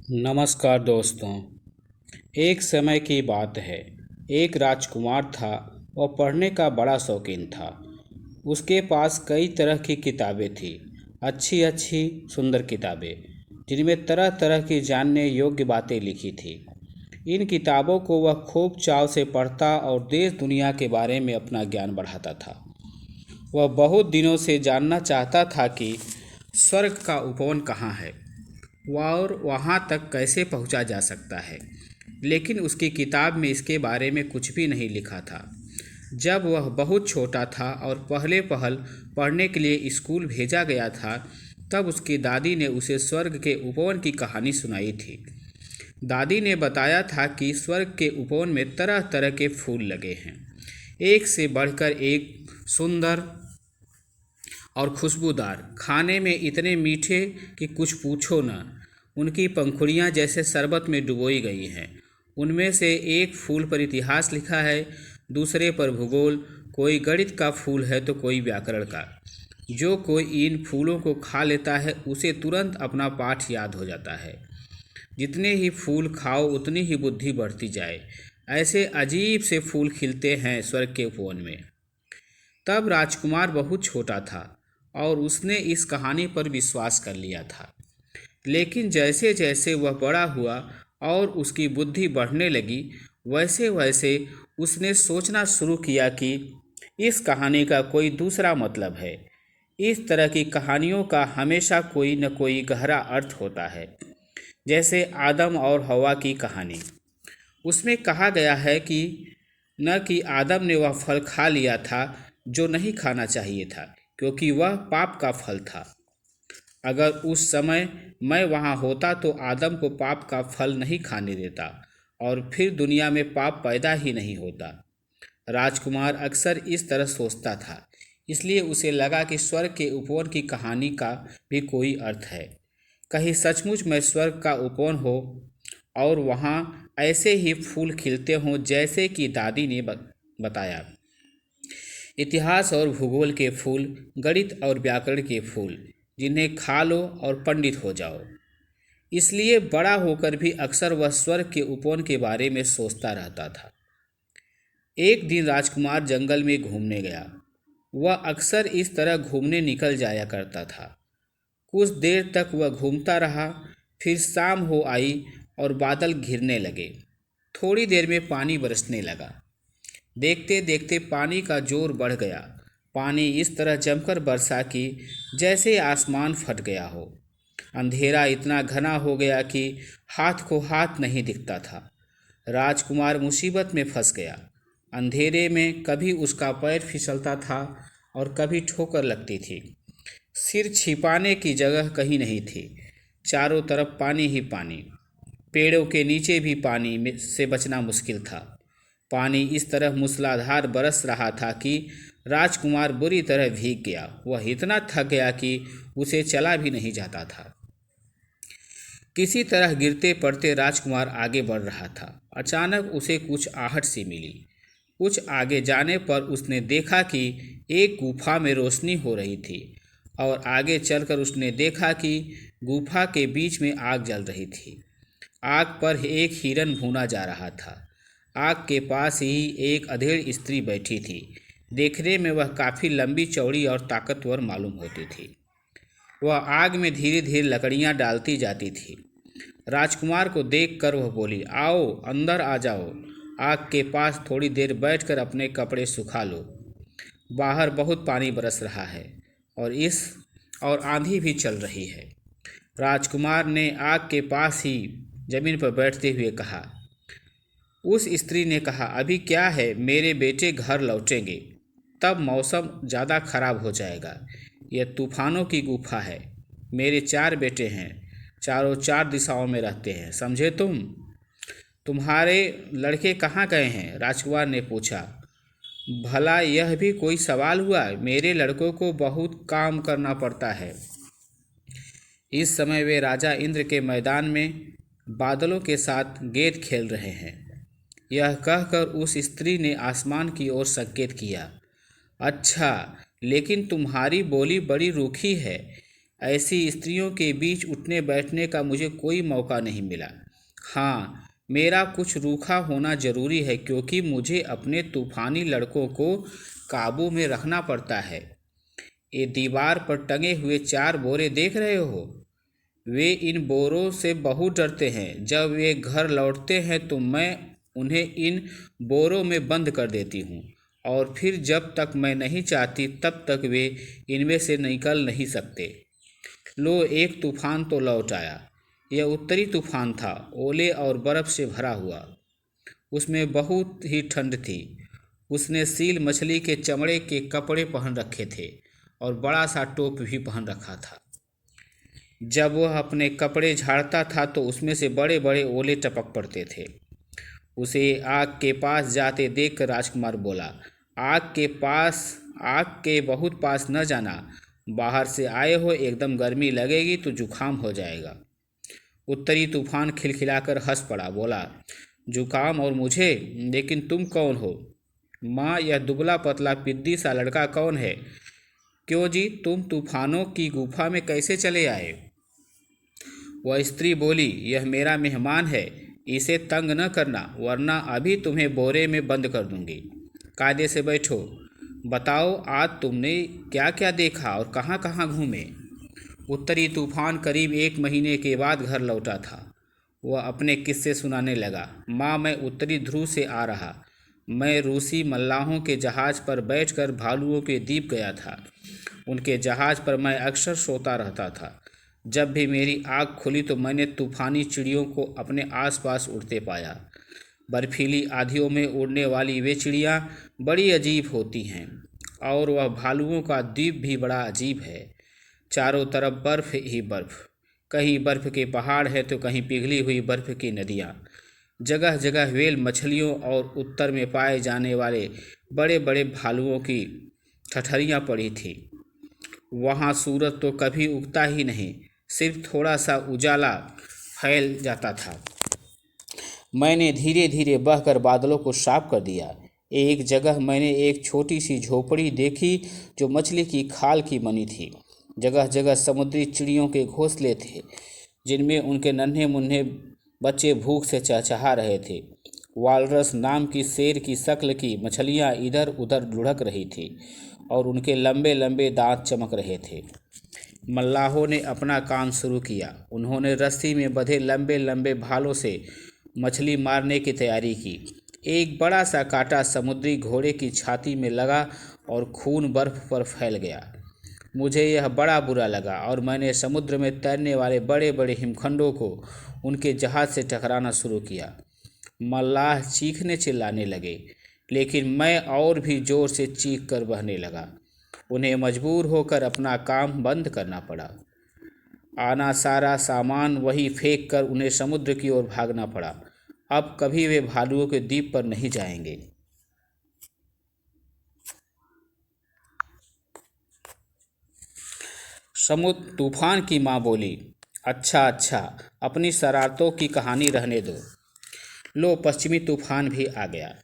नमस्कार दोस्तों। एक समय की बात है। एक राजकुमार था। वह पढ़ने का बड़ा शौकीन था। उसके पास कई तरह की किताबें थी। अच्छी अच्छी सुंदर किताबें जिनमें तरह तरह की जानने योग्य बातें लिखी थी। इन किताबों को वह खूब चाव से पढ़ता और देश दुनिया के बारे में अपना ज्ञान बढ़ाता था। वह बहुत दिनों से जानना चाहता था कि स्वर्ग का उपवन कहाँ है और वहाँ तक कैसे पहुँचा जा सकता है, लेकिन उसकी किताब में इसके बारे में कुछ भी नहीं लिखा था। जब वह बहुत छोटा था और पहले पहल पढ़ने के लिए स्कूल भेजा गया था, तब उसकी दादी ने उसे स्वर्ग के उपवन की कहानी सुनाई थी। दादी ने बताया था कि स्वर्ग के उपवन में तरह तरह के फूल लगे हैं, एक से बढ़कर एक सुंदर और खुशबूदार, खाने में इतने मीठे कि कुछ पूछो न। उनकी पंखुड़ियाँ जैसे शरबत में डुबोई गई हैं। उनमें से एक फूल पर इतिहास लिखा है, दूसरे पर भूगोल, कोई गणित का फूल है तो कोई व्याकरण का। जो कोई इन फूलों को खा लेता है उसे तुरंत अपना पाठ याद हो जाता है। जितने ही फूल खाओ उतनी ही बुद्धि बढ़ती जाए। ऐसे अजीब से फूल खिलते हैं स्वर्ग के उपवन में। तब राजकुमार बहुत छोटा था और उसने इस कहानी पर विश्वास कर लिया था। लेकिन जैसे जैसे वह बड़ा हुआ और उसकी बुद्धि बढ़ने लगी, वैसे वैसे उसने सोचना शुरू किया कि इस कहानी का कोई दूसरा मतलब है। इस तरह की कहानियों का हमेशा कोई न कोई गहरा अर्थ होता है। जैसे आदम और हवा की कहानी। उसमें कहा गया है कि न कि आदम ने वह फल खा लिया था जो नहीं खाना चाहिए था, क्योंकि वह पाप का फल था। अगर उस समय मैं वहाँ होता तो आदम को पाप का फल नहीं खाने देता और फिर दुनिया में पाप पैदा ही नहीं होता। राजकुमार अक्सर इस तरह सोचता था, इसलिए उसे लगा कि स्वर्ग के उपवन की कहानी का भी कोई अर्थ है। कहीं सचमुच में स्वर्ग का उपवन हो और वहाँ ऐसे ही फूल खिलते हों जैसे कि दादी ने बताया। इतिहास और भूगोल के फूल, गणित और व्याकरण के फूल, जिन्हें खा लो और पंडित हो जाओ। इसलिए बड़ा होकर भी अक्सर वह स्वर्ग के उपवन के बारे में सोचता रहता था। एक दिन राजकुमार जंगल में घूमने गया। वह अक्सर इस तरह घूमने निकल जाया करता था। कुछ देर तक वह घूमता रहा, फिर शाम हो आई और बादल घिरने लगे। थोड़ी देर में पानी बरसने लगा। देखते देखते पानी का जोर बढ़ गया। पानी इस तरह जमकर बरसा कि जैसे आसमान फट गया हो। अंधेरा इतना घना हो गया कि हाथ को हाथ नहीं दिखता था। राजकुमार मुसीबत में फंस गया। अंधेरे में कभी उसका पैर फिसलता था और कभी ठोकर लगती थी। सिर छिपाने की जगह कहीं नहीं थी। चारों तरफ पानी ही पानी। पेड़ों के नीचे भी पानी में से बचना मुश्किल था। पानी इस तरह मूसलाधार बरस रहा था कि राजकुमार बुरी तरह भीग गया। वह इतना थक गया कि उसे चला भी नहीं जाता था। किसी तरह गिरते पड़ते राजकुमार आगे बढ़ रहा था। अचानक उसे कुछ आहट सी मिली। कुछ आगे जाने पर उसने देखा कि एक गुफा में रोशनी हो रही थी और आगे चलकर उसने देखा कि गुफा के बीच में आग जल रही थी। आग पर एक हिरन भूना जा रहा था। आग के पास ही एक अधेड़ स्त्री बैठी थी। देखने में वह काफ़ी लंबी चौड़ी और ताकतवर मालूम होती थी। वह आग में धीरे धीरे लकड़ियां डालती जाती थी। राजकुमार को देखकर वह बोली, आओ अंदर आ जाओ। आग के पास थोड़ी देर बैठकर अपने कपड़े सुखा लो। बाहर बहुत पानी बरस रहा है और आंधी भी चल रही है। राजकुमार ने आग के पास ही जमीन पर बैठते हुए कहा। उस स्त्री ने कहा, अभी क्या है, मेरे बेटे घर लौटेंगे, तब मौसम ज़्यादा खराब हो जाएगा। यह तूफानों की गुफा है। मेरे 4 बेटे हैं, चारों 4 दिशाओं में रहते हैं, समझे तुम? तुम्हारे लड़के कहाँ गए हैं? राजकुमार ने पूछा। भला यह भी कोई सवाल हुआ? मेरे लड़कों को बहुत काम करना पड़ता है। इस समय वे राजा इंद्र के मैदान में बादलों के साथ गेंद खेल रहे हैं। यह कहकर उस स्त्री ने आसमान की ओर संकेत किया। अच्छा, लेकिन तुम्हारी बोली बड़ी रूखी है। ऐसी स्त्रियों के बीच उठने बैठने का मुझे कोई मौका नहीं मिला। हाँ, मेरा कुछ रूखा होना जरूरी है, क्योंकि मुझे अपने तूफानी लड़कों को काबू में रखना पड़ता है। ये दीवार पर टंगे हुए 4 बोरे देख रहे हो? वे इन बोरों से बहुत डरते हैं। जब वे घर लौटते हैं तो मैं उन्हें इन बोरों में बंद कर देती हूँ, और फिर जब तक मैं नहीं चाहती तब तक वे इनमें से निकल नहीं सकते। लो, एक तूफान तो लौट आया। यह उत्तरी तूफान था, ओले और बर्फ से भरा हुआ। उसमें बहुत ही ठंड थी। उसने सील मछली के चमड़े के कपड़े पहन रखे थे और बड़ा सा टोप भी पहन रखा था। जब वह अपने कपड़े झाड़ता था तो उसमें से बड़े बड़े ओले टपक पड़ते थे। उसे आग के पास जाते देखकर राजकुमार बोला, आग के बहुत पास न जाना। बाहर से आए हो, एकदम गर्मी लगेगी तो जुकाम हो जाएगा। उत्तरी तूफान खिलखिलाकर हंस पड़ा, बोला, जुकाम और मुझे? लेकिन तुम कौन हो? माँ, यह दुबला पतला पिद्दी सा लड़का कौन है? क्यों जी, तुम तूफानों की गुफा में कैसे चले आए? वह स्त्री बोली, यह मेरा मेहमान है, इसे तंग न करना, वरना अभी तुम्हें बोरे में बंद कर दूंगी। कायदे से बैठो। बताओ, आज तुमने क्या क्या देखा और कहाँ कहाँ घूमे? उत्तरी तूफान करीब 1 महीने के बाद घर लौटा था। वह अपने किस्से सुनाने लगा। माँ, मैं उत्तरी ध्रुव से आ रहा। मैं रूसी मल्लाहों के जहाज़ पर बैठकर भालुओं के द्वीप गया था। उनके जहाज़ पर मैं अक्सर सोता रहता था। जब भी मेरी आँख खुली तो मैंने तूफानी चिड़ियों को अपने आसपास उड़ते पाया। बर्फीली आंधियों में उड़ने वाली वे चिड़ियाँ बड़ी अजीब होती हैं, और वह भालुओं का द्वीप भी बड़ा अजीब है। चारों तरफ बर्फ ही बर्फ। कहीं बर्फ के पहाड़ है तो कहीं पिघली हुई बर्फ की नदियाँ। जगह जगह व्हेल मछलियों और उत्तर में पाए जाने वाले बड़े बड़े भालुओं की ठठरियाँ पड़ी थी। वहाँ सूरज तो कभी उगता ही नहीं, सिर्फ थोड़ा सा उजाला फैल जाता था। मैंने धीरे धीरे बहकर बादलों को साफ कर दिया। एक जगह मैंने एक छोटी सी झोपड़ी देखी जो मछली की खाल की बनी थी। जगह जगह समुद्री चिड़ियों के घोंसले थे, जिनमें उनके नन्हे मुन्ने बच्चे भूख से चहचहा रहे थे। वालरस नाम की शेर की शक्ल की मछलियाँ इधर उधर लुढ़क रही थी और उनके लंबे लंबे दांत चमक रहे थे। मल्लाहों ने अपना काम शुरू किया। उन्होंने रस्सी में बंधे लंबे लंबे भालों से मछली मारने की तैयारी की। एक बड़ा सा कांटा समुद्री घोड़े की छाती में लगा और खून बर्फ पर फैल गया। मुझे यह बड़ा बुरा लगा और मैंने समुद्र में तैरने वाले बड़े बड़े हिमखंडों को उनके जहाज से टकराना शुरू किया। मल्लाह चीखने चिल्लाने लगे, लेकिन मैं और भी जोर से चीख कर बहने लगा। उन्हें मजबूर होकर अपना काम बंद करना पड़ा। आना सारा सामान वही फेंक कर उन्हें समुद्र की ओर भागना पड़ा। अब कभी वे भालुओं के द्वीप पर नहीं जाएंगे। समुद्र तूफान की माँ बोली, अच्छा अच्छा, अपनी शरारतों की कहानी रहने दो। लो, पश्चिमी तूफान भी आ गया।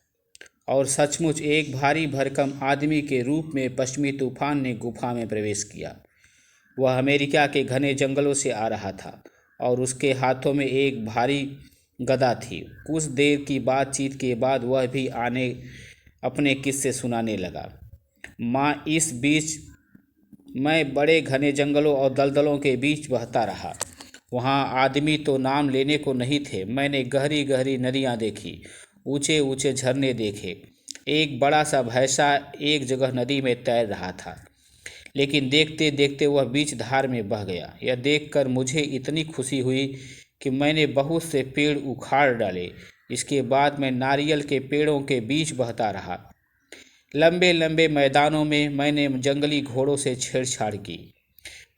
और सचमुच एक भारी भरकम आदमी के रूप में पश्चिमी तूफान ने गुफा में प्रवेश किया। वह अमेरिका के घने जंगलों से आ रहा था और उसके हाथों में एक भारी गदा थी। कुछ देर की बातचीत के बाद वह भी आने अपने किस्से सुनाने लगा। माँ, इस बीच मैं बड़े घने जंगलों और दलदलों के बीच बहता रहा। वहाँ आदमी तो नाम लेने को नहीं थे। मैंने गहरी गहरी नदियाँ देखी, ऊंचे ऊंचे झरने देखे। एक बड़ा सा भैंसा एक जगह नदी में तैर रहा था, लेकिन देखते देखते वह बीच धार में बह गया। यह देखकर मुझे इतनी खुशी हुई कि मैंने बहुत से पेड़ उखाड़ डाले। इसके बाद मैं नारियल के पेड़ों के बीच बहता रहा। लंबे लंबे मैदानों में मैंने जंगली घोड़ों से छेड़छाड़ की।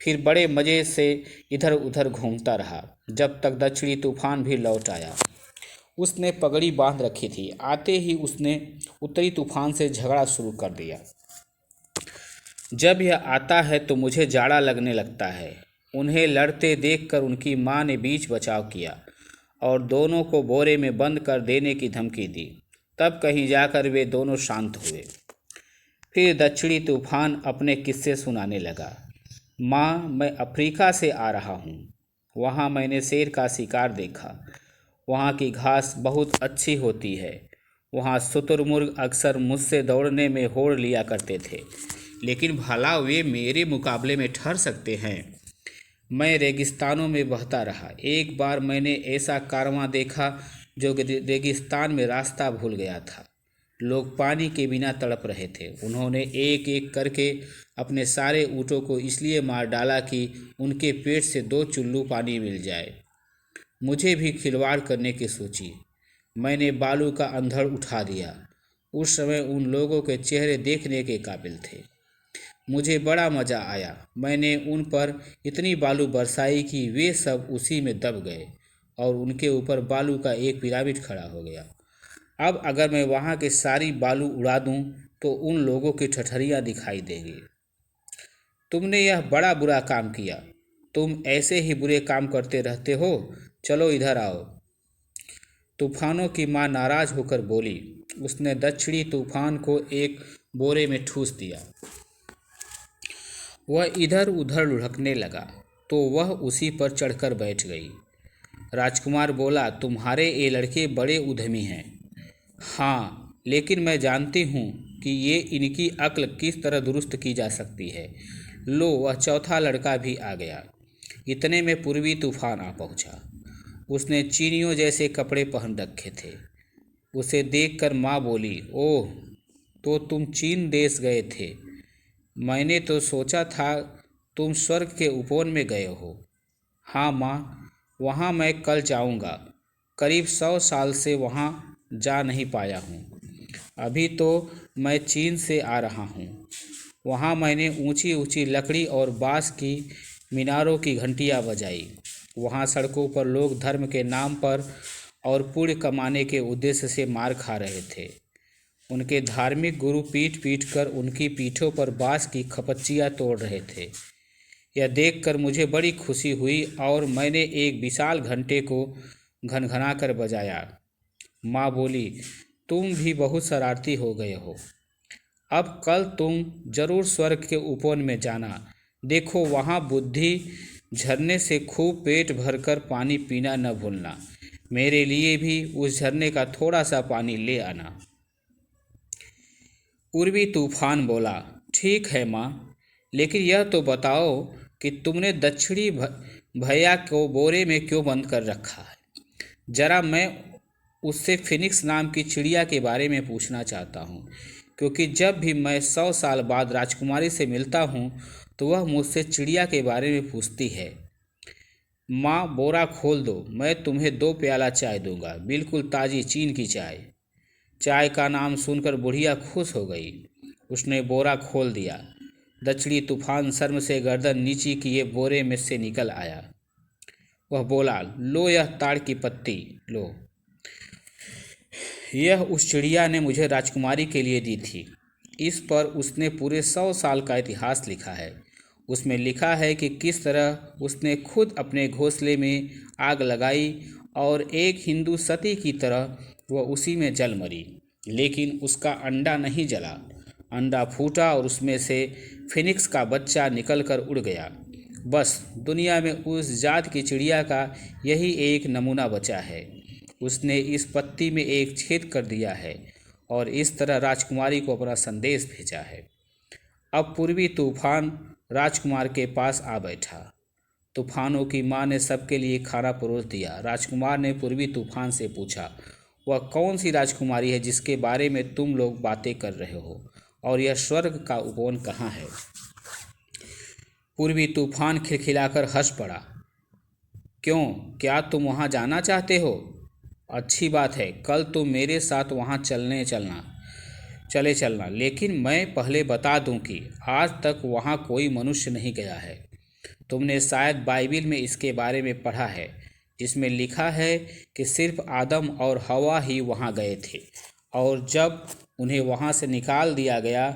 फिर बड़े मज़े से इधर उधर घूमता रहा, जब तक दक्षिणी तूफान भी लौट आया। उसने पगड़ी बांध रखी थी। आते ही उसने उत्तरी तूफान से झगड़ा शुरू कर दिया। जब यह आता है तो मुझे जाड़ा लगने लगता है। उन्हें लड़ते देखकर उनकी माँ ने बीच बचाव किया और दोनों को बोरे में बंद कर देने की धमकी दी। तब कहीं जाकर वे दोनों शांत हुए। फिर दक्षिणी तूफान अपने किस्से सुनाने लगा। माँ, मैं अफ्रीका से आ रहा हूँ। वहाँ मैंने शेर का शिकार देखा। वहाँ की घास बहुत अच्छी होती है। वहाँ शुतुरमुर्ग अक्सर मुझसे दौड़ने में होड़ लिया करते थे, लेकिन भला वे मेरे मुकाबले में ठहर सकते हैं? मैं रेगिस्तानों में बहता रहा। एक बार मैंने ऐसा कारवां देखा जो रेगिस्तान में रास्ता भूल गया था। लोग पानी के बिना तड़प रहे थे। उन्होंने एक एक करके अपने सारे ऊँटों को इसलिए मार डाला कि उनके पेट से 2 चुल्लू पानी मिल जाए। मुझे भी खिलवाड़ करने की सोची। मैंने बालू का अंधड़ उठा दिया। उस समय उन लोगों के चेहरे देखने के काबिल थे। मुझे बड़ा मज़ा आया। मैंने उन पर इतनी बालू बरसाई कि वे सब उसी में दब गए और उनके ऊपर बालू का एक पिरामिड खड़ा हो गया। अब अगर मैं वहाँ की सारी बालू उड़ा दूँ तो उन लोगों की ठठरियाँ दिखाई देंगी। तुमने यह बड़ा बुरा काम किया। तुम ऐसे ही बुरे काम करते रहते हो। चलो इधर आओ। तूफानों की माँ नाराज होकर बोली। उसने दक्षिणी तूफान को एक बोरे में ठूस दिया। वह इधर उधर लुढ़कने लगा तो वह उसी पर चढ़कर बैठ गई। राजकुमार बोला, तुम्हारे ये लड़के बड़े उद्यमी हैं। हाँ, लेकिन मैं जानती हूँ कि ये इनकी अक्ल किस तरह दुरुस्त की जा सकती है। लो, वह चौथा लड़का भी आ गया। इतने में पूर्वी तूफान आ पहुँचा। उसने चीनियों जैसे कपड़े पहन रखे थे। उसे देखकर माँ बोली, ओह, तो तुम चीन देश गए थे। मैंने तो सोचा था तुम स्वर्ग के उपवन में गए हो। हाँ माँ, वहाँ मैं कल जाऊँगा। करीब 100 साल से वहाँ जा नहीं पाया हूँ। अभी तो मैं चीन से आ रहा हूँ। वहाँ मैंने ऊंची ऊंची लकड़ी और बाँस की मीनारों की घंटियाँ बजाई। वहाँ सड़कों पर लोग धर्म के नाम पर और पुण्य कमाने के उद्देश्य से मार खा रहे थे। उनके धार्मिक गुरु पीट पीट कर उनकी पीठों पर बाँस की खपच्चियाँ तोड़ रहे थे। यह देखकर मुझे बड़ी खुशी हुई और मैंने एक विशाल घंटे को घनघना कर बजाया। माँ बोली, तुम भी बहुत शरारती हो गए हो। अब कल तुम जरूर स्वर्ग के उपवन में जाना। देखो, वहाँ बुद्धि झरने से खूब पेट भरकर पानी पीना न भूलना। मेरे लिए भी उस झरने का थोड़ा सा पानी ले आना। पूर्वी तूफान बोला, ठीक है माँ, लेकिन यह तो बताओ कि तुमने दक्षिणी भैया को बोरे में क्यों बंद कर रखा है। जरा मैं उससे फिनिक्स नाम की चिड़िया के बारे में पूछना चाहता हूँ, क्योंकि जब भी मैं 100 साल बाद राजकुमारी से मिलता हूँ तो वह मुझसे चिड़िया के बारे में पूछती है। माँ, बोरा खोल दो, मैं तुम्हें 2 प्याला चाय दूंगा, बिल्कुल ताज़ी चीन की चाय। चाय का नाम सुनकर बुढ़िया खुश हो गई। उसने बोरा खोल दिया। दक्षिणी तूफान शर्म से गर्दन नीची किए बोरे में से निकल आया। वह बोला, लो यह ताड़ की पत्ती लो। यह उस चिड़िया ने मुझे राजकुमारी के लिए दी थी। इस पर उसने पूरे 100 साल का इतिहास लिखा है। उसमें लिखा है कि किस तरह उसने खुद अपने घोंसले में आग लगाई और एक हिंदू सती की तरह वह उसी में जल मरी, लेकिन उसका अंडा नहीं जला। अंडा फूटा और उसमें से फिनिक्स का बच्चा निकलकर उड़ गया। बस दुनिया में उस जात की चिड़िया का यही एक नमूना बचा है। उसने इस पत्ती में एक छेद कर दिया है और इस तरह राजकुमारी को अपना संदेश भेजा है। अब पूर्वी तूफान राजकुमार के पास आ बैठा। तूफानों की माँ ने सबके लिए खाना परोस दिया। राजकुमार ने पूर्वी तूफान से पूछा, वह कौन सी राजकुमारी है जिसके बारे में तुम लोग बातें कर रहे हो, और यह स्वर्ग का उपवन कहाँ है? पूर्वी तूफान खिलखिलाकर हंस पड़ा। क्यों, क्या तुम वहाँ जाना चाहते हो? अच्छी बात है, कल तुम मेरे साथ वहाँ चलना, लेकिन मैं पहले बता दूं कि आज तक वहाँ कोई मनुष्य नहीं गया है। तुमने शायद बाइबिल में इसके बारे में पढ़ा है, जिसमें लिखा है कि सिर्फ आदम और हवा ही वहाँ गए थे, और जब उन्हें वहाँ से निकाल दिया गया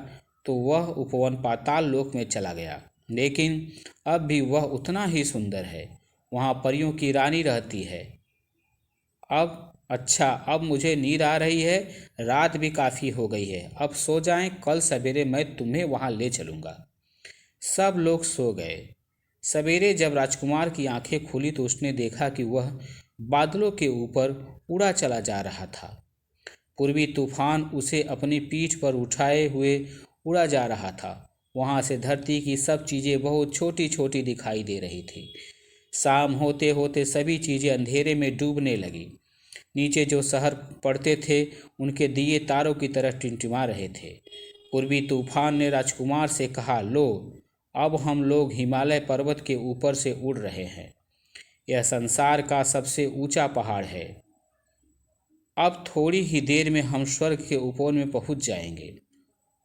तो वह उपवन पाताल लोक में चला गया। लेकिन अब भी वह उतना ही सुंदर है। वहाँ परियों की रानी रहती है। अब मुझे नींद आ रही है। रात भी काफ़ी हो गई है। अब सो जाएं, कल सवेरे मैं तुम्हें वहाँ ले चलूँगा। सब लोग सो गए। सवेरे जब राजकुमार की आंखें खुली तो उसने देखा कि वह बादलों के ऊपर उड़ा चला जा रहा था। पूर्वी तूफान उसे अपनी पीठ पर उठाए हुए उड़ा जा रहा था। वहां से धरती की सब चीजें बहुत छोटी छोटी दिखाई दे रही थी। शाम होते होते सभी चीजें अंधेरे में डूबने लगी। नीचे जो शहर पड़ते थे उनके दिए तारों की तरह टिमटिमा रहे थे। पूर्वी तूफान ने राजकुमार से कहा, लो, अब हम लोग हिमालय पर्वत के ऊपर से उड़ रहे हैं। यह संसार का सबसे ऊंचा पहाड़ है। अब थोड़ी ही देर में हम स्वर्ग के उपवन में पहुंच जाएंगे।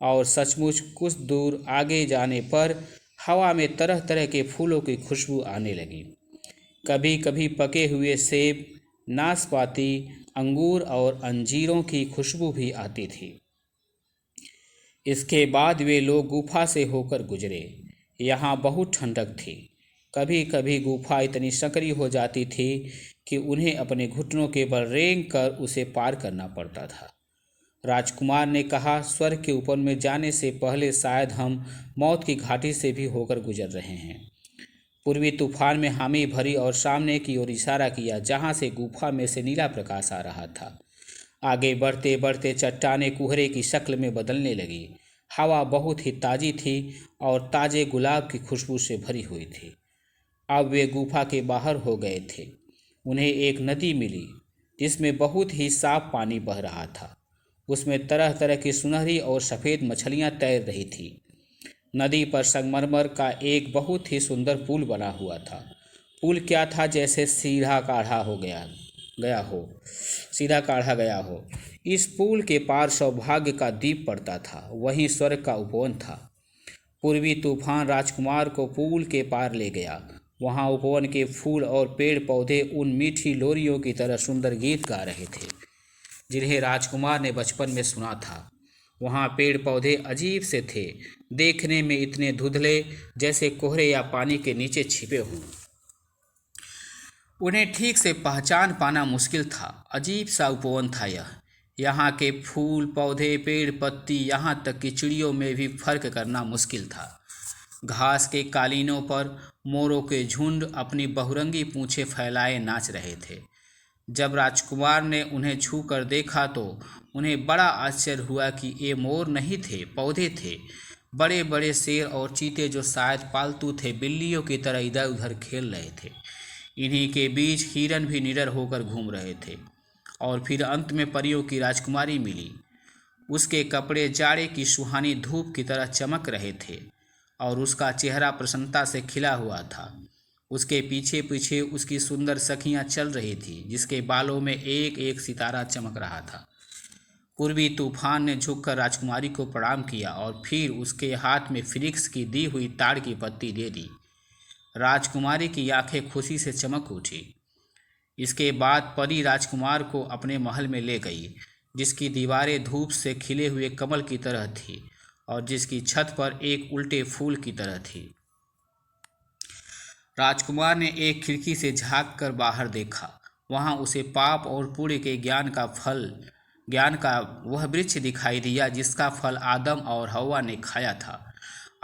और सचमुच कुछ दूर आगे जाने पर हवा में तरह तरह के फूलों की खुशबू आने लगी। कभी कभी पके हुए सेब, नाशपाती, अंगूर और अंजीरों की खुशबू भी आती थी। इसके बाद वे लोग गुफा से होकर गुजरे। यहाँ बहुत ठंडक थी। कभी कभी गुफा इतनी संकरी हो जाती थी कि उन्हें अपने घुटनों के बल रेंग कर उसे पार करना पड़ता था। राजकुमार ने कहा, स्वर्ग के ऊपर में जाने से पहले शायद हम मौत की घाटी से भी होकर गुजर रहे हैं। पूर्वी तूफान में हामी भरी और सामने की ओर इशारा किया, जहां से गुफा में से नीला प्रकाश आ रहा था। आगे बढ़ते बढ़ते चट्टानें कुहरे की शक्ल में बदलने लगी। हवा बहुत ही ताजी थी और ताजे गुलाब की खुशबू से भरी हुई थी। अब वे गुफा के बाहर हो गए थे। उन्हें एक नदी मिली जिसमें बहुत ही साफ पानी बह रहा था। उसमें तरह तरह की सुनहरी और सफ़ेद मछलियां तैर रही थी। नदी पर संगमरमर का एक बहुत ही सुंदर पुल बना हुआ था। पुल क्या था, जैसे सीधा काढ़ा हो सीधा काढ़ा गया हो। इस पुल के पार सौभाग्य का दीप पड़ता था, वहीं स्वर्ग का उपवन था। पूर्वी तूफान राजकुमार को पुल के पार ले गया। वहां उपवन के फूल और पेड़ पौधे उन मीठी लोरियों की तरह सुंदर गीत गा रहे थे जिन्हें राजकुमार ने बचपन में सुना था। वहां पेड़ पौधे अजीब से थे, देखने में इतने धुंधले जैसे कोहरे या पानी के नीचे छिपे हों। उन्हें ठीक से पहचान पाना मुश्किल था। अजीब सा उपवन था यह। यहाँ के फूल, पौधे, पेड़, पत्ती, यहाँ तक कि चिड़ियों में भी फर्क करना मुश्किल था। घास के कालीनों पर मोरों के झुंड अपनी बहुरंगी पूंछें फैलाए नाच रहे थे। जब राजकुमार ने उन्हें छू कर देखा तो उन्हें बड़ा आश्चर्य हुआ कि ये मोर नहीं थे, पौधे थे। बड़े बड़े शेर और चीते जो शायद पालतू थे, बिल्लियों की तरह इधर उधर खेल रहे थे। इन्हीं के बीच हिरन भी निडर होकर घूम रहे थे। और फिर अंत में परियों की राजकुमारी मिली। उसके कपड़े जाड़े की सुहानी धूप की तरह चमक रहे थे और उसका चेहरा प्रसन्नता से खिला हुआ था। उसके पीछे पीछे उसकी सुंदर सखियां चल रही थी, जिसके बालों में एक एक सितारा चमक रहा था। पूर्वी तूफान ने झुककर राजकुमारी को प्रणाम किया और फिर उसके हाथ में फिनिक्स की दी हुई ताड़ की पत्ती दे दी। राजकुमारी की आंखें खुशी से चमक उठी। इसके बाद परी राजकुमार को अपने महल में ले गई, जिसकी दीवारें धूप से खिले हुए कमल की तरह थी और जिसकी छत पर एक उल्टे फूल की तरह थी। राजकुमार ने एक खिड़की से झांक कर बाहर देखा। वहां उसे पाप और पुण्य के ज्ञान का वह वृक्ष दिखाई दिया जिसका फल आदम और हव्वा ने खाया था।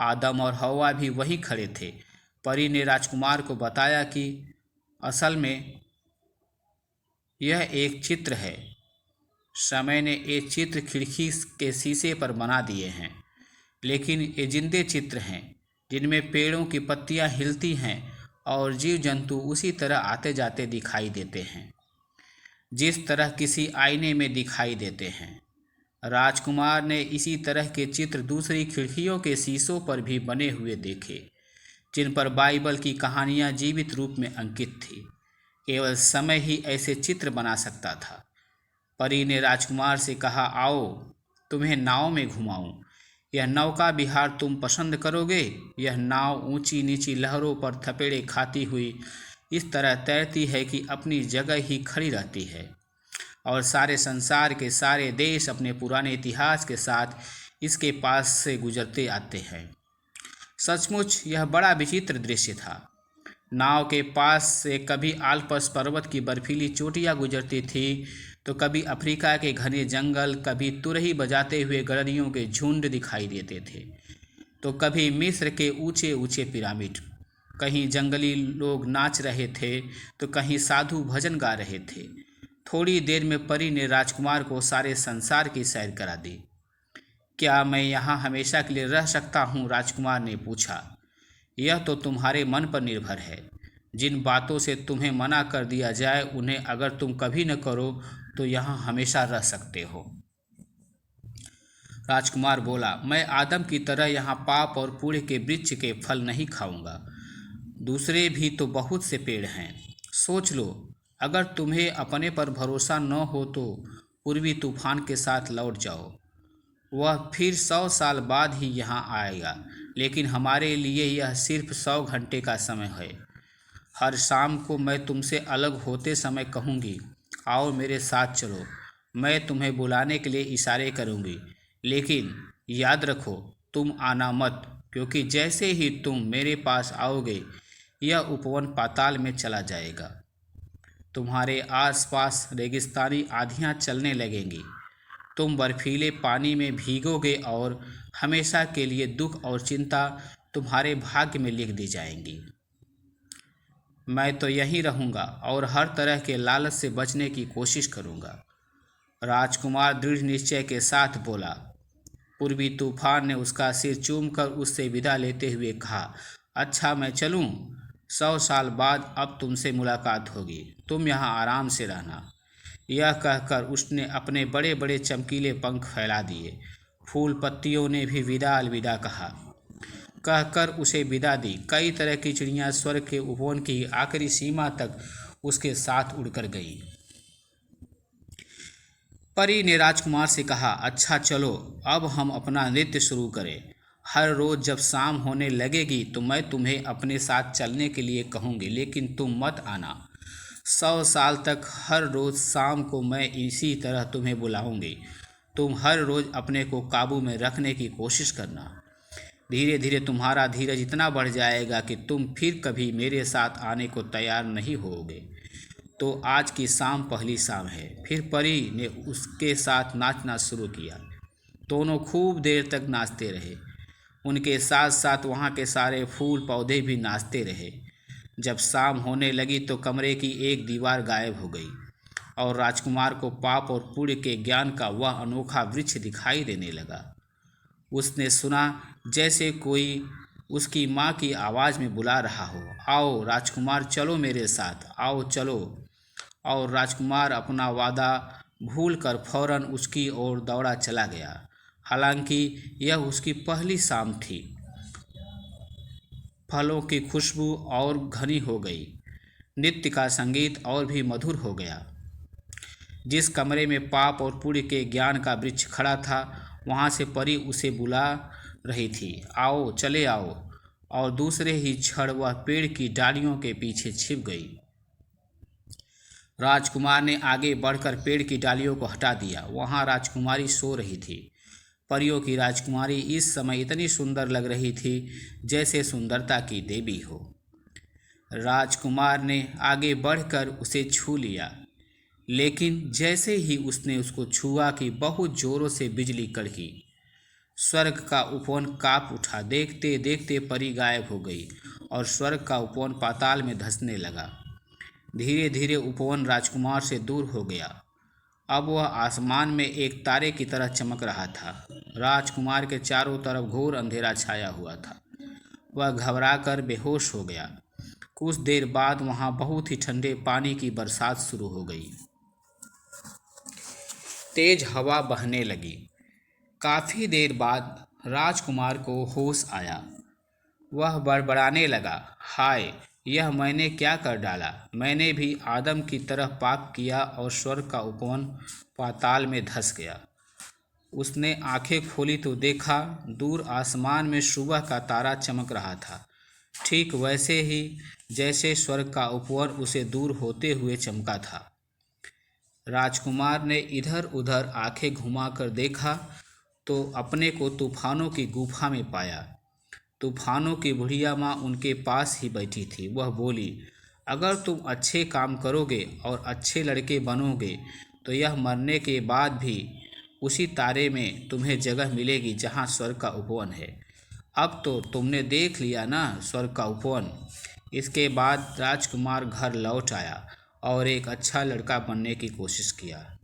आदम और हव्वा भी वहीं खड़े थे। परी ने राजकुमार को बताया कि असल में यह एक चित्र है। समय ने ये चित्र खिड़की के शीशे पर बना दिए हैं, लेकिन ये जिंदे चित्र हैं जिनमें पेड़ों की पत्तियां हिलती हैं और जीव जंतु उसी तरह आते जाते दिखाई देते हैं, जिस तरह किसी आईने में दिखाई देते हैं। राजकुमार ने इसी तरह के चित्र दूसरी खिड़कियों के शीशों पर भी बने हुए देखे, जिन पर बाइबल की कहानियां जीवित रूप में अंकित थी। केवल समय ही ऐसे चित्र बना सकता था। परी ने राजकुमार से कहा, आओ तुम्हें नाव में घुमाऊं। यह नौका विहार तुम पसंद करोगे। यह नाव ऊंची नीची लहरों पर थपेड़े खाती हुई इस तरह तैरती है कि अपनी जगह ही खड़ी रहती है और सारे संसार के सारे देश अपने पुराने इतिहास के साथ इसके पास से गुजरते आते हैं। सचमुच यह बड़ा विचित्र दृश्य था। नाव के पास से कभी आल्प्स पर्वत की बर्फीली चोटियां गुजरती थी तो कभी अफ्रीका के घने जंगल, कभी तुरही बजाते हुए गडरियों के झुंड दिखाई देते थे। तो कभी मिस्र के ऊंचे ऊंचे पिरामिड, कहीं जंगली लोग नाच रहे थे तो कहीं साधु भजन गा रहे थे। थोड़ी देर में परी ने राजकुमार को सारे संसार की सैर करा दी। क्या मैं यहाँ हमेशा के लिए रह सकता हूँ? राजकुमार ने पूछा। यह तो तुम्हारे मन पर निर्भर है। जिन बातों से तुम्हें मना कर दिया जाए उन्हें अगर तुम कभी न करो तो यहाँ हमेशा रह सकते हो। राजकुमार बोला, मैं आदम की तरह यहाँ पाप और पुण्य के वृक्ष के फल नहीं खाऊंगा। दूसरे भी तो बहुत से पेड़ हैं। सोच लो, अगर तुम्हें अपने पर भरोसा न हो तो पूर्वी तूफान के साथ लौट जाओ। वह फिर 100 साल बाद ही यहाँ आएगा, लेकिन हमारे लिए यह सिर्फ 100 घंटे का समय है। हर शाम को मैं तुमसे अलग होते समय कहूँगी, आओ मेरे साथ चलो। मैं तुम्हें बुलाने के लिए इशारे करूँगी, लेकिन याद रखो तुम आना मत, क्योंकि जैसे ही तुम मेरे पास आओगे यह उपवन पाताल में चला जाएगा। तुम्हारे आसपास रेगिस्तानी आंधियाँ चलने लगेंगी। तुम बर्फीले पानी में भीगोगे और हमेशा के लिए दुख और चिंता तुम्हारे भाग्य में लिख दी जाएंगी। मैं तो यहीं रहूँगा और हर तरह के लालच से बचने की कोशिश करूँगा। राजकुमार दृढ़ निश्चय के साथ बोला। पूर्वी तूफान ने उसका सिर चूमकर उससे विदा लेते हुए कहा, अच्छा मैं चलूं? 100 साल बाद अब तुमसे मुलाकात होगी। तुम यहाँ आराम से रहना। यह कहकर उसने अपने बड़े बड़े चमकीले पंख फैला दिए। फूल पत्तियों ने भी विदा अलविदा कहकर उसे विदा दी। कई तरह की चिड़ियाँ स्वर्ग के उपवन की आखिरी सीमा तक उसके साथ उड़कर गई। परी ने राजकुमार से कहा, अच्छा चलो अब हम अपना नृत्य शुरू करें। हर रोज़ जब शाम होने लगेगी तो मैं तुम्हें अपने साथ चलने के लिए कहूँगी, लेकिन तुम मत आना। 100 साल तक हर रोज़ शाम को मैं इसी तरह तुम्हें बुलाऊंगी। तुम हर रोज़ अपने को काबू में रखने की कोशिश करना। धीरे धीरे तुम्हारा धीरज इतना बढ़ जाएगा कि तुम फिर कभी मेरे साथ आने को तैयार नहीं होगे। तो आज की शाम पहली शाम है। फिर परी ने उसके साथ नाचना शुरू किया। दोनों खूब देर तक नाचते रहे। उनके साथ साथ वहाँ के सारे फूल पौधे भी नाचते रहे। जब शाम होने लगी तो कमरे की एक दीवार गायब हो गई और राजकुमार को पाप और पुण्य के ज्ञान का वह अनोखा वृक्ष दिखाई देने लगा। उसने सुना जैसे कोई उसकी माँ की आवाज़ में बुला रहा हो, आओ राजकुमार चलो मेरे साथ, आओ चलो। और राजकुमार अपना वादा भूलकर फौरन उसकी ओर दौड़ा चला गया। हालांकि यह उसकी पहली शाम थी। फलों की खुशबू और घनी हो गई, नृत्य का संगीत और भी मधुर हो गया। जिस कमरे में पाप और पुण्य के ज्ञान का वृक्ष खड़ा था, वहाँ से परी उसे बुला रही थी, आओ चले आओ। और दूसरे ही क्षण वह पेड़ की डालियों के पीछे छिप गई। राजकुमार ने आगे बढ़कर पेड़ की डालियों को हटा दिया। वहाँ राजकुमारी सो रही थी। परियों की राजकुमारी इस समय इतनी सुंदर लग रही थी जैसे सुंदरता की देवी हो। राजकुमार ने आगे बढ़कर उसे छू लिया, लेकिन जैसे ही उसने उसको छुआ कि बहुत जोरों से बिजली कड़की। स्वर्ग का उपवन कांप उठा। देखते देखते परी गायब हो गई और स्वर्ग का उपवन पाताल में धंसने लगा। धीरे धीरे उपवन राजकुमार से दूर हो गया। अब वह आसमान में एक तारे की तरह चमक रहा था। राजकुमार के चारों तरफ घोर अंधेरा छाया हुआ था। वह घबराकर बेहोश हो गया। कुछ देर बाद वहाँ बहुत ही ठंडे पानी की बरसात शुरू हो गई। तेज हवा बहने लगी। काफ़ी देर बाद राजकुमार को होश आया। वह बड़बड़ाने लगा, हाय, यह मैंने क्या कर डाला? मैंने भी आदम की तरह पाप किया और स्वर्ग का उपवन पाताल में धंस गया। उसने आंखें खोली तो देखा दूर आसमान में सुबह का तारा चमक रहा था, ठीक वैसे ही जैसे स्वर्ग का उपवन उसे दूर होते हुए चमका था। राजकुमार ने इधर उधर आंखें घुमाकर देखा तो अपने को तूफानों की गुफा में पाया। तूफानों की बुढ़िया माँ उनके पास ही बैठी थी। वह बोली, अगर तुम अच्छे काम करोगे और अच्छे लड़के बनोगे तो यह मरने के बाद भी उसी तारे में तुम्हें जगह मिलेगी जहाँ स्वर्ग का उपवन है। अब तो तुमने देख लिया ना स्वर्ग का उपवन। इसके बाद राजकुमार घर लौट आया और एक अच्छा लड़का बनने की कोशिश किया।